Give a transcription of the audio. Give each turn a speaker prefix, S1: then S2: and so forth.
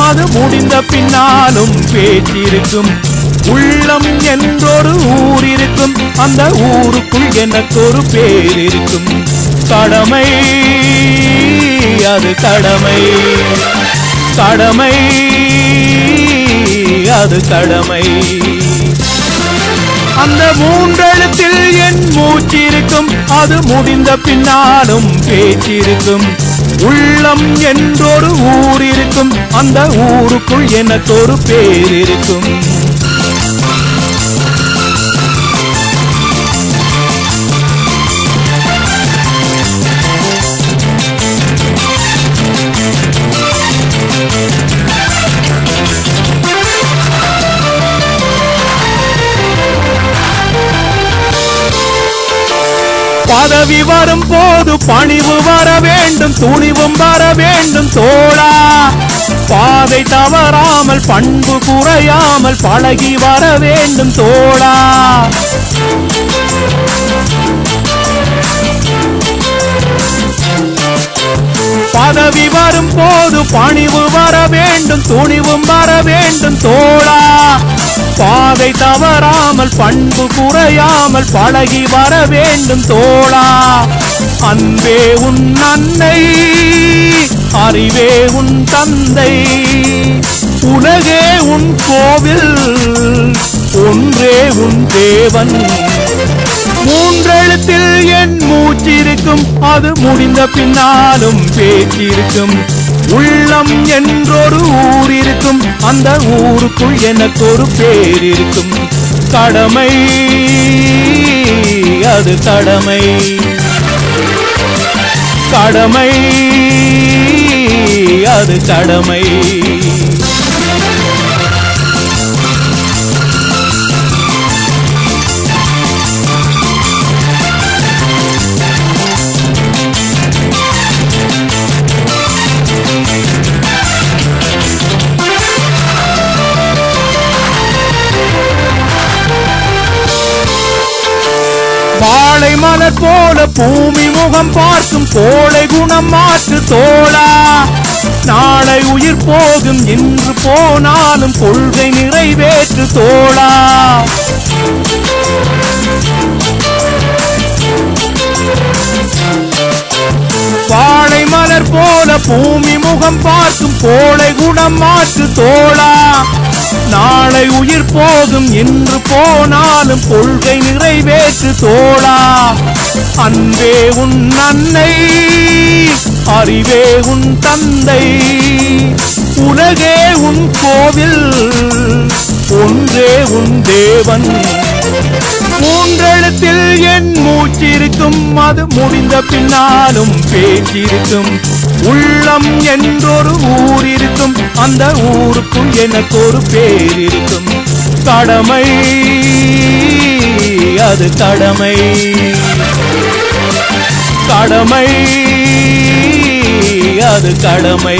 S1: அது முடிந்த பின்னாலும் பேச்சிருக்கும் உள்ளம் என்றொரு ஊர் இருக்கும் அந்த ஊருக்குள் எனக்கு ஒரு பேர் இருக்கும் கடமை அது கடமை கடமை அது கடமை அந்த மூன்றெழுத்தில் என் மூச்சிருக்கும் அது முடிந்த பின்னாலும் பேச்சிருக்கும் உள்ளம் என்றொரு ஊர் இருக்கும் அந்த ஊருக்குள் எனக்கு ஒரு பேர் இருக்கும் பதவி வரும் போது பணிவு வர வேண்டும் துணிவும் வர வேண்டும் தோழா பாதை தவறாமல் பண்பு குறையாமல் பழகி வர வேண்டும் தோழா பதவி வரும் போது பணிவு வர வேண்டும் துணிவும் வர வேண்டும் தோழா பாதை தவறாமல் பண்பு குறையாமல் பழகி வர வேண்டும் தோழா அன்பே உன் அன்னை அறிவே உன் தந்தை உலகே உன் கோவில் ஒன்றே உன் தேவன் மூன்றெழுத்தில் என் மூச்சிருக்கும் அது முடிந்த பின்னாலும் பேச்சிருக்கும் உள்ளம் என்றொரு ஊர் இருக்கும் அந்த ஊருக்குள் எனக்கு ஒரு பேர் இருக்கும் கடமை அது கடமை கடமை அது கடமை வாழை மலர் போல பூமி முகம் பார்க்கும் கோளை குணம் மாற்று தோழா நாளை உயிர் போகும் இன்று போனாலும் கொள்கை நிறைவேற்று தோழா வாழை மலர் போல பூமி முகம் பார்க்கும் கோளை குணம் மாற்று தோழா நாளை உயிர் போகும் இன்று போனாலும் கொள்கை நிறைவேற்று தோழா அன்பே உன் அன்னை அறிவே உன் தந்தை உலகே உன் கோவில் ஒன்றே உன் தேவன் மூன்றெழுத்தில் என் மூச்சிருக்கும் அது முடிந்த பின்னாலும் பேச்சிருக்கும் உள்ளம் என்றொரு ஊர் இருக்கும் அந்த ஊருக்குள் எனக்கு ஒரு பேர் இருக்கும் கடமை அது கடமை கடமை அது கடமை